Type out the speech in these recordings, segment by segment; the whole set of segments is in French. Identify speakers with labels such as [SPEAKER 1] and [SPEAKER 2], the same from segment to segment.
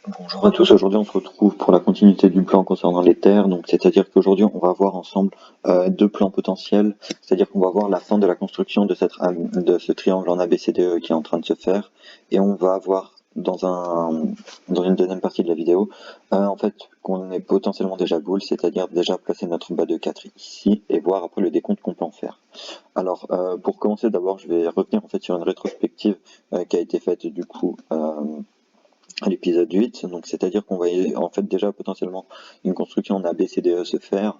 [SPEAKER 1] Bonjour à tous, aujourd'hui on se retrouve pour la continuité du plan concernant les terres, donc c'est-à-dire qu'aujourd'hui on va voir ensemble deux plans potentiels, c'est-à-dire qu'on va voir la fin de la construction de ce triangle en ABCDE qui est en train de se faire, et on va voir dans une deuxième partie de la vidéo en fait qu'on est potentiellement déjà boule, c'est-à-dire déjà placer notre bas de 4 ici et voir après le décompte qu'on peut en faire. Alors pour commencer d'abord je vais revenir en fait sur une rétrospective qui a été faite du coup à l'épisode 8, donc c'est-à-dire qu'on voyait en fait déjà potentiellement une construction en ABCDE se faire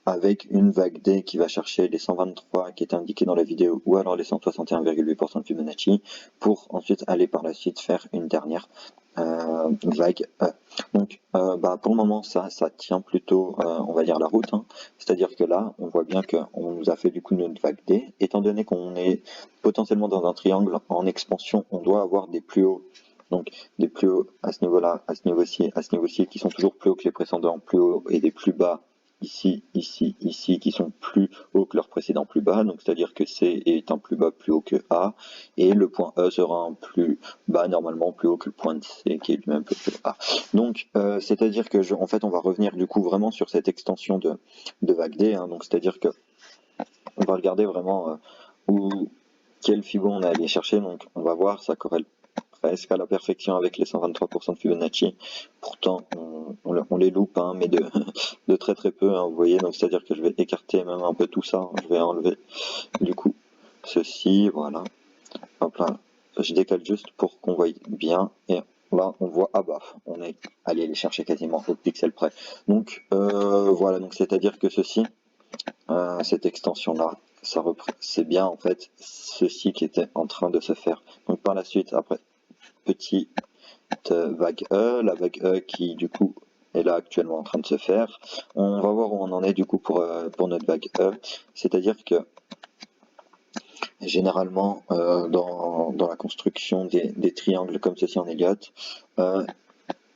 [SPEAKER 1] avec une vague D qui va chercher les 123 qui étaient indiqués dans la vidéo ou alors les 161,8% de Fibonacci pour ensuite aller par la suite faire une dernière vague E. Donc pour le moment ça tient plutôt on va dire la route, hein. C'est-à-dire que là on voit bien qu'on nous a fait du coup notre vague D, étant donné qu'on est potentiellement dans un triangle en expansion, on doit avoir des plus hauts, donc des plus hauts à ce niveau-là, à ce niveau-ci, à ce niveau-ci, qui sont toujours plus hauts que les précédents plus hauts, et des plus bas ici, ici, ici, qui sont plus hauts que leurs précédents plus bas. Donc c'est-à-dire que C est un plus bas plus haut que A, et le point E sera un plus bas normalement plus haut que le point de C, qui est lui-même plus haut que A. Donc c'est-à-dire que en fait on va revenir du coup vraiment sur cette extension de vague D, hein. Donc c'est-à-dire que on va regarder vraiment où quel fibo on est allé chercher. Donc on va voir, ça corrèle presque à la perfection avec les 123% de Fibonacci. Pourtant, on les loupe, hein, mais de très très peu, hein, vous voyez. Donc c'est-à-dire que je vais écarter même un peu tout ça, hein. Je vais enlever du coup ceci, voilà. Hop là, je décale juste pour qu'on voie bien. Et là, on voit, ah bah, on est allé les chercher quasiment au pixel près. Donc voilà, donc c'est-à-dire que ceci, cette extension-là, c'est bien en fait ceci qui était en train de se faire. Donc par la suite, après, petite vague E, la vague E qui du coup est là actuellement en train de se faire. On va voir où on en est du coup pour notre vague E, c'est-à-dire que généralement dans la construction des triangles comme ceci en Elliott,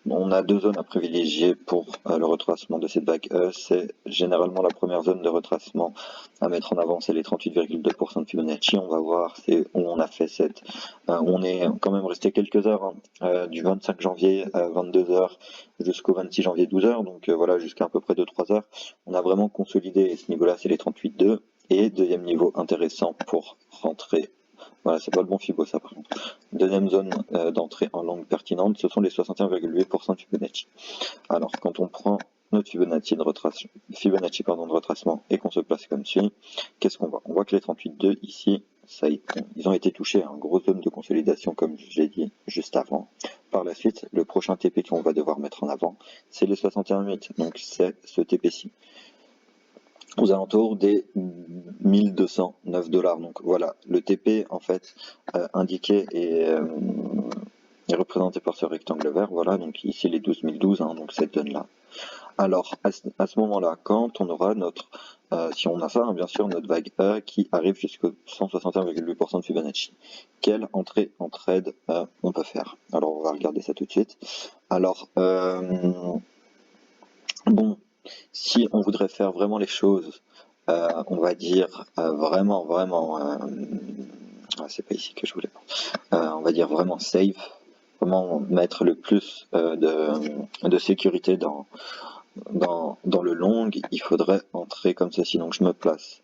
[SPEAKER 1] on a deux zones à privilégier pour le retracement de cette vague E. C'est généralement la première zone de retracement à mettre en avant, c'est les 38,2% de Fibonacci. On va voir, c'est où on a fait on est quand même resté quelques heures, hein, du 25 janvier à 22 heures jusqu'au 26 janvier 12 heures, donc voilà, jusqu'à à peu près 2-3 heures. On a vraiment consolidé, et ce niveau-là, c'est les 38,2. Et deuxième niveau intéressant pour rentrer, voilà, c'est pas le bon Fibo ça par contre. Deuxième zone d'entrée en langue pertinente, ce sont les 61,8% de Fibonacci. Alors, quand on prend notre Fibonacci de retracement et qu'on se place comme suit, qu'est-ce qu'on voit? On voit que les 38,2 ici, ils ont été touchés à une grosse zone de consolidation comme j'ai dit juste avant. Par la suite, le prochain TP qu'on va devoir mettre en avant, c'est les 61,8, donc c'est ce TP-ci aux alentours des 1209 dollars. Donc voilà, le TP en fait indiqué est représenté par ce rectangle vert. Voilà, donc ici les 12 012, hein, donc cette zone-là. Alors à ce moment-là, quand on aura si on a ça, hein, bien sûr, notre vague E qui arrive jusqu'au 161,8% de Fibonacci, quelle entrée en trade on peut faire? Alors on va regarder ça tout de suite. Alors bon, si on voudrait faire vraiment les choses, on va dire vraiment, c'est pas ici que je voulais, on va dire vraiment safe, vraiment mettre le plus de sécurité dans le long, il faudrait entrer comme ceci. Donc je me place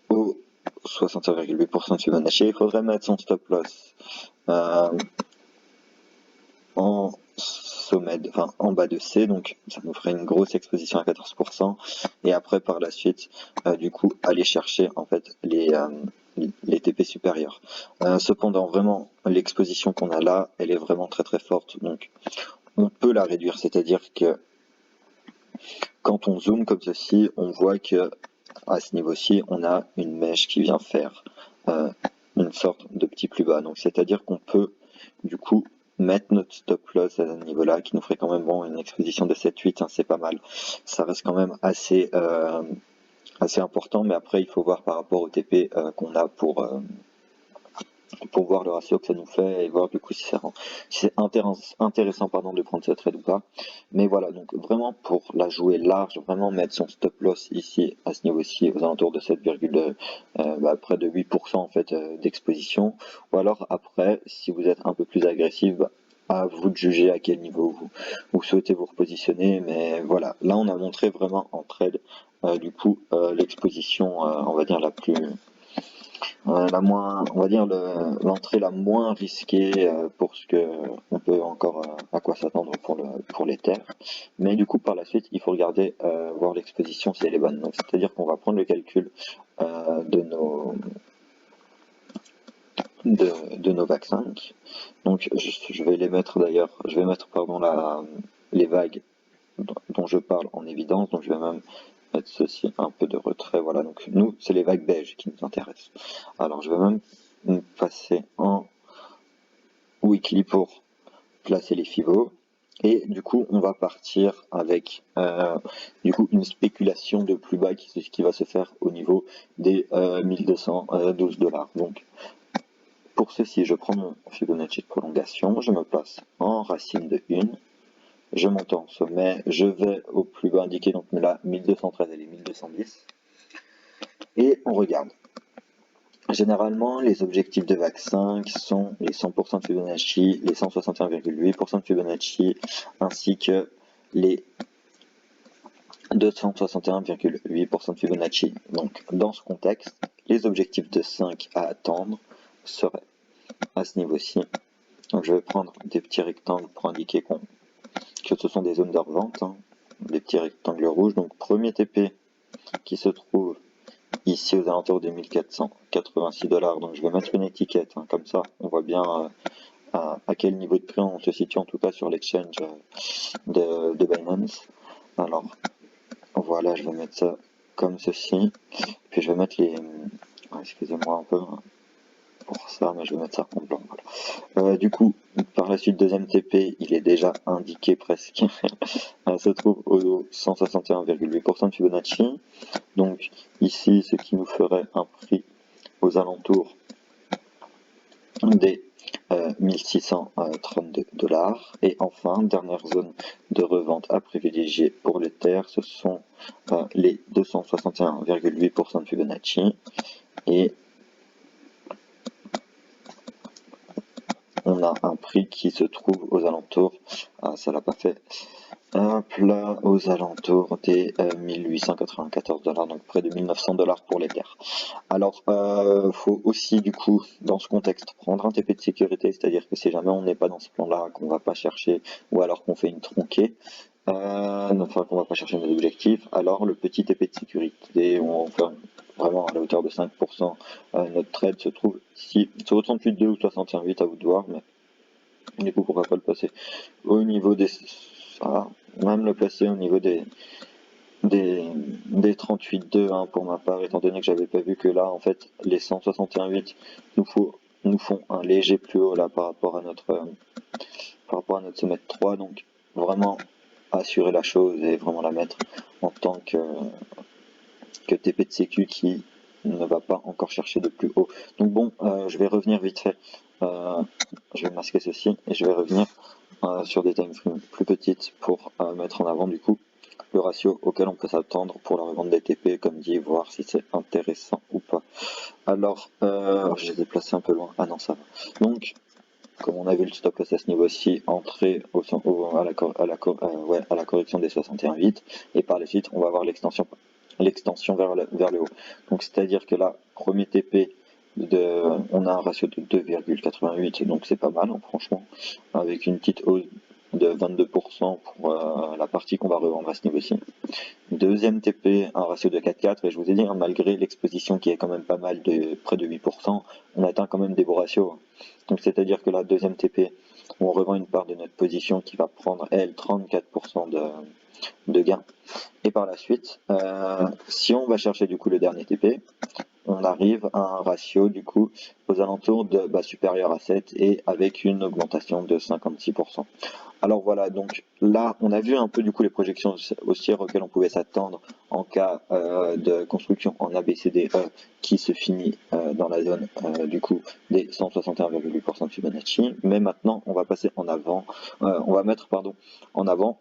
[SPEAKER 1] au 61,8% de Fibonacci, il faudrait mettre son stop loss en en bas de C, donc ça nous ferait une grosse exposition à 14%, et après par la suite, du coup, aller chercher en fait les TP supérieurs. Cependant, vraiment, l'exposition qu'on a là, elle est vraiment très très forte, donc on peut la réduire, c'est-à-dire que quand on zoome comme ceci, on voit que à ce niveau-ci, on a une mèche qui vient faire une sorte de petit plus bas. Donc c'est-à-dire qu'on peut du coup mettre notre stop loss à ce niveau-là, qui nous ferait quand même bon, une exposition de 7-8, hein, c'est pas mal. Ça reste quand même assez important, mais après il faut voir par rapport au TP qu'on a pour voir le ratio que ça nous fait et voir du coup si c'est intéressant pardon, de prendre cette trade ou pas. Mais voilà, donc vraiment pour la jouer large, vraiment mettre son stop loss ici, à ce niveau-ci, aux alentours de 7, près de 8% en fait d'exposition. Ou alors après, si vous êtes un peu plus agressif, à vous de juger à quel niveau vous souhaitez vous repositionner, mais voilà, là on a montré vraiment en trade du coup l'exposition on va dire la moins, on va dire l'entrée la moins risquée pour ce que on peut encore à quoi s'attendre pour les terres. Mais du coup par la suite il faut regarder voir l'exposition si elle est bonne. Donc c'est-à-dire qu'on va prendre le calcul de nos VAC 5. Donc je vais les mettre d'ailleurs, je vais mettre pardon les vagues dont je parle en évidence. Donc je vais même mettre ceci un peu de retrait. Voilà, donc nous c'est les vagues beiges qui nous intéressent. Alors je vais même passer en weekly pour placer les FIVO. Et du coup, on va partir avec du coup une spéculation de plus bas qui va se faire au niveau des 1212 $. Donc pour ceci, je prends mon Fibonacci de prolongation, je me place en racine de 1, je monte en sommet, je vais au plus bas indiqué, donc là 1213 et les 1210, et on regarde. Généralement, les objectifs de VAC 5 sont les 100% de Fibonacci, les 161,8% de Fibonacci, ainsi que les 261,8% de Fibonacci. Donc, dans ce contexte, les objectifs de 5 à attendre seraient à ce niveau-ci. Donc, je vais prendre des petits rectangles pour indiquer que ce sont des zones de revente, hein, des petits rectangles rouges. Donc, premier TP qui se trouve ici aux alentours des 1486 $. Donc je vais mettre une étiquette, hein, comme ça on voit bien à quel niveau de prix on se situe, en tout cas sur l'exchange de Binance. Alors voilà, je vais mettre ça comme ceci, puis je vais mettre les... excusez-moi un peu pour ça, mais je vais mettre ça en blanc. Voilà. Du coup, par la suite, deuxième TP, il est déjà indiqué presque. Se trouve au 161,8% de Fibonacci. Donc ici, ce qui nous ferait un prix aux alentours des 1632 $. Et enfin, dernière zone de revente à privilégier pour les terres, ce sont les 261,8% de Fibonacci. Et on a un prix qui se trouve aux alentours, ça l'a pas fait, hop là, aux alentours des 1894 $, donc près de 1900 $ pour les terres. Alors, faut aussi du coup, dans ce contexte, prendre un TP de sécurité, c'est-à-dire que si jamais on n'est pas dans ce plan-là, qu'on va pas chercher, ou alors qu'on fait une tronquée, enfin qu'on va pas chercher nos objectifs, alors le petit TP de sécurité, on fait vraiment à la hauteur de 5%, notre trade se trouve ici, sur 38,2 ou 61,8 à vous de voir, mais du coup pourquoi pas le passer au niveau des... même le placer au niveau des 38,2 hein, pour ma part, étant donné que j'avais pas vu que là en fait les 161,8 nous font un léger plus haut là par rapport à notre sommet de 3, donc vraiment assurer la chose et vraiment la mettre en tant que TP de sécu qui ne va pas encore chercher de plus haut. Donc bon, je vais revenir vite fait, je vais masquer ceci et je vais revenir sur des time frames plus petites pour mettre en avant du coup le ratio auquel on peut s'attendre pour la revente des TP, comme dit, voir si c'est intéressant ou pas. Alors, je les ai placés un peu loin. Ah non, ça va. Donc, comme on a vu le stop loss à ce niveau-ci, entrer à la correction des 61,8 et par la suite, on va avoir l'extension vers le haut. Donc, c'est-à-dire que là, premier TP, on a un ratio de 2,88, donc c'est pas mal, hein, franchement, avec une petite hausse de 22% pour la partie qu'on va revendre à ce niveau-ci. Deuxième TP, un ratio de 4,4, et je vous ai dit, hein, malgré l'exposition qui est quand même pas mal de près de 8%, on atteint quand même des beaux ratios. Donc c'est-à-dire que la deuxième TP, on revend une part de notre position qui va prendre, elle, 34% de gain. Et par la suite, si on va chercher du coup le dernier TP, on arrive à un ratio du coup aux alentours de supérieur à 7 et avec une augmentation de 56%. Alors voilà, donc là on a vu un peu du coup les projections haussières auxquelles on pouvait s'attendre en cas de construction en ABCDE qui se finit dans la zone du coup des 161,8% de Fibonacci. Mais maintenant on va passer en avant, on va mettre en avant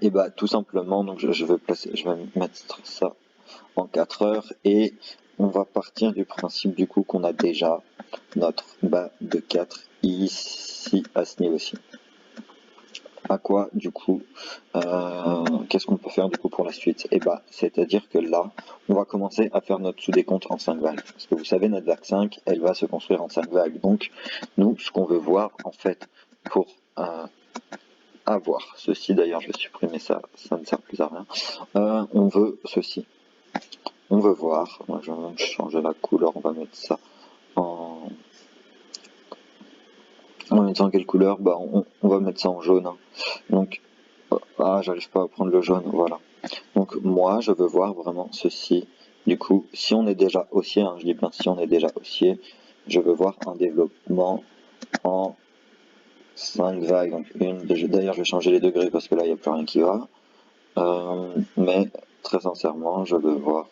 [SPEAKER 1] et tout simplement, donc je vais mettre ça en 4 heures et on va partir du principe du coup qu'on a déjà notre bas de 4 ici à ce niveau-ci. À quoi du coup qu'est-ce qu'on peut faire du coup pour la suite? Et bah c'est-à-dire que là on va commencer à faire notre sous-décompte en 5 vagues, parce que vous savez notre vague 5 elle va se construire en 5 vagues, donc nous ce qu'on veut voir en fait pour avoir ceci, d'ailleurs je vais supprimer ça, ça ne sert plus à rien, on veut ceci, on veut voir, moi je vais même changer la couleur, on va mettre ça en... On va mettre ça en quelle couleur? Bah on va mettre ça en jaune, hein. Donc j'arrive pas à prendre le jaune, voilà. Donc moi je veux voir vraiment ceci. Du coup, si on est déjà haussier, hein, je dis bien si on est déjà haussier, je veux voir un développement en 5 vagues. Donc d'ailleurs je vais changer les degrés parce que là il n'y a plus rien qui va. Mais très sincèrement, je veux voir,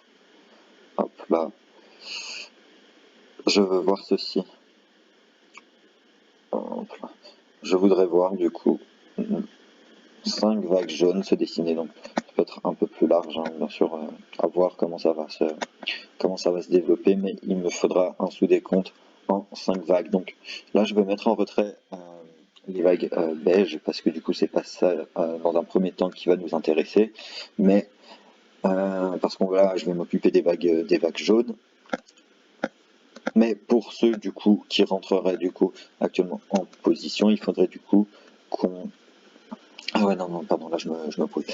[SPEAKER 1] hop là, je veux voir ceci. Hop là. Je voudrais voir du coup 5 vagues jaunes se dessiner, donc ça peut être un peu plus large, hein, bien sûr, à voir comment ça va se développer, mais il me faudra un sous-décompte en 5 vagues. Donc là je vais mettre en retrait les vagues beige, parce que du coup c'est pas ça dans un premier temps qui va nous intéresser, mais parce qu'on va, je vais m'occuper des vagues jaunes. Mais pour ceux du coup qui rentreraient du coup actuellement en position, il faudrait du coup qu'on... Ah ouais non pardon, là je me brouille.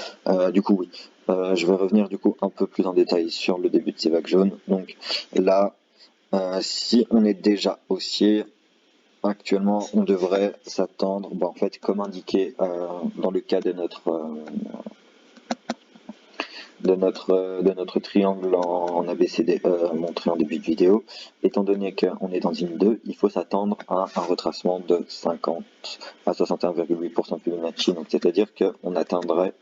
[SPEAKER 1] Du coup oui, je vais revenir du coup un peu plus en détail sur le début de ces vagues jaunes. Donc là, si on est déjà haussier, actuellement on devrait s'attendre, en fait comme indiqué dans le cas de notre triangle en ABCD montré en début de vidéo, étant donné qu'on est dans une 2, il faut s'attendre à un retracement de 50 à 61,8% de Fibonacci, donc c'est-à-dire qu'on atteindrait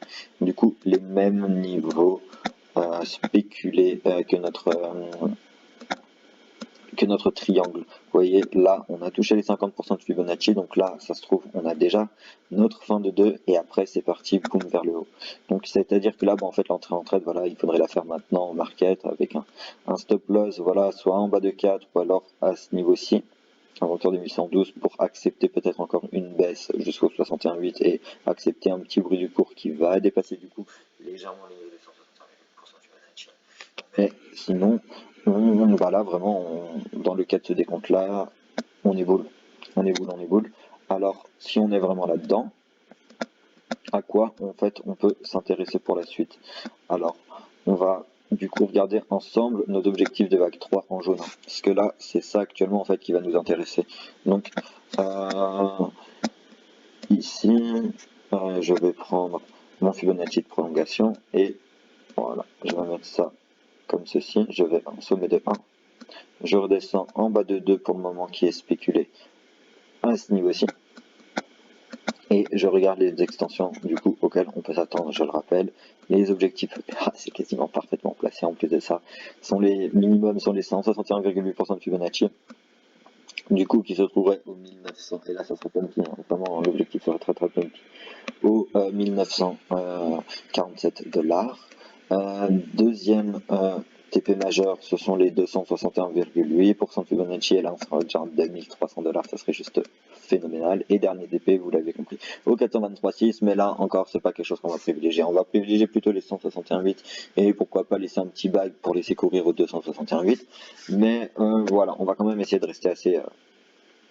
[SPEAKER 1] du coup les mêmes niveaux spéculés que notre triangle. Vous voyez, là, on a touché les 50% de Fibonacci, donc là, ça se trouve, on a déjà notre fin de 2, et après, c'est parti, boum, vers le haut. Donc, c'est-à-dire que là, en fait, l'entrée en trade, voilà, il faudrait la faire maintenant en market, avec un stop loss, voilà, soit en bas de 4, ou alors à ce niveau-ci, à hauteur de 812, pour accepter peut-être encore une baisse jusqu'au 61,8, et accepter un petit bruit du cours qui va dépasser, du coup, légèrement les 161,8% de Fibonacci. Mais sinon, va là vraiment, dans le cas de ce décompte-là, on est boule. On est boule, on est boule. Alors, si on est vraiment là-dedans, à quoi en fait on peut s'intéresser pour la suite? Alors, on va du coup regarder ensemble nos objectifs de vague 3 en jaune. Parce que là, c'est ça actuellement en fait qui va nous intéresser. Donc, ici, je vais prendre mon Fibonacci de prolongation et voilà, je vais mettre ça comme ceci. Je vais en sommet de 1. Je redescends en bas de 2 pour le moment qui est spéculé à ce niveau-ci. Et je regarde les extensions du coup auxquelles on peut s'attendre, je le rappelle. Les objectifs, c'est quasiment parfaitement placé en plus de ça, sont les minimums, sont les 161,8% de Fibonacci. Du coup, qui se trouverait au 1900, et là ça serait pumpy, hein, vraiment l'objectif serait très pumpy, au 1947 $. Deuxième TP majeur, ce sont les 261,8% de Fibonacci, et là on sera déjà à 2300 $, ça serait juste phénoménal. Et dernier TP, vous l'avez compris, au 423,6, mais là encore, c'est pas quelque chose qu'on va privilégier. On va privilégier plutôt les 161,8, et pourquoi pas laisser un petit bag pour laisser courir au 261,8. Mais voilà, on va quand même essayer de rester assez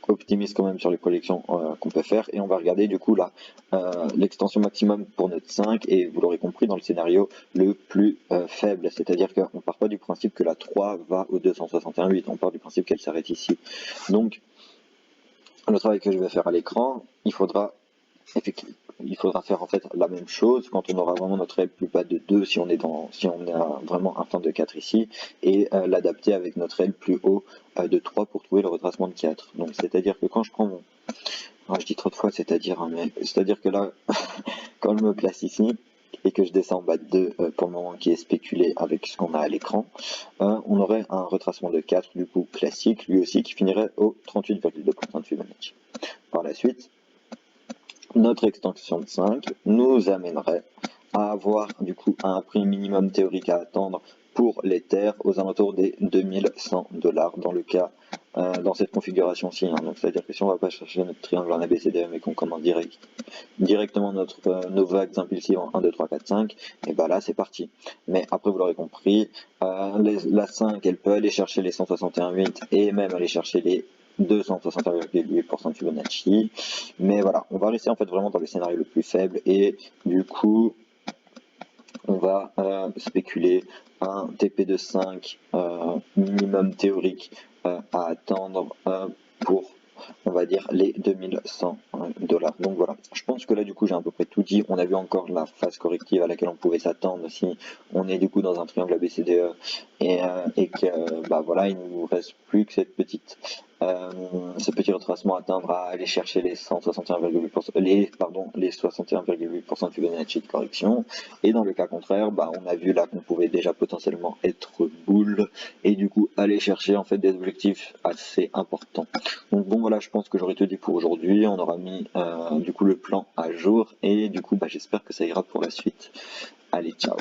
[SPEAKER 1] optimiste quand même sur les collections qu'on peut faire, et on va regarder du coup là l'extension maximum pour notre 5, et vous l'aurez compris dans le scénario le plus faible, c'est-à-dire qu'on part pas du principe que la 3 va au 261,8, on part du principe qu'elle s'arrête ici. Donc le travail que je vais faire à l'écran, il faudra faire en fait la même chose quand on aura vraiment notre L plus bas de 2, si on a vraiment un fin de 4 ici, et l'adapter avec notre L plus haut de 3 pour trouver le retracement de 4. Donc c'est-à-dire que quand je prends mon... je dis trop de fois c'est-à-dire, hein, mais c'est-à-dire que là, quand je me place ici, et que je descends en bas de 2 pour le moment qui est spéculé avec ce qu'on a à l'écran, on aurait un retracement de 4 du coup classique, lui aussi, qui finirait au 38,2% de Fibonacci. Par la suite, notre extension de 5 nous amènerait à avoir du coup un prix minimum théorique à attendre pour l'Ether aux alentours des 2100 $ dans le cas, dans cette configuration-ci. Hein. Donc c'est-à-dire que si on va pas chercher notre triangle en ABCDE mais qu'on commande directement nos vagues impulsives en 1, 2, 3, 4, 5, et bah là c'est parti. Mais après vous l'aurez compris, la 5 elle peut aller chercher les 161,8 et même aller chercher les 261,8% de Fibonacci. Mais voilà, on va rester en fait vraiment dans les scénarios le plus faibles et du coup on va spéculer un TP de 5 minimum théorique à attendre pour, on va dire, les 2100 $. Donc voilà, je pense que là du coup j'ai à peu près tout dit. On a vu encore la phase corrective à laquelle on pouvait s'attendre si on est du coup dans un triangle ABCDE et que bah voilà, il ne nous reste plus que ce petit retracement à atteindre à aller chercher les 161,8%, les 61,8% de Fibonacci de correction. Et dans le cas contraire, bah, on a vu là qu'on pouvait déjà potentiellement être bull et du coup aller chercher en fait des objectifs assez importants. Donc bon voilà, je pense que j'aurais tout dit pour aujourd'hui. On aura mis du coup le plan à jour et du coup bah, j'espère que ça ira pour la suite. Allez, ciao.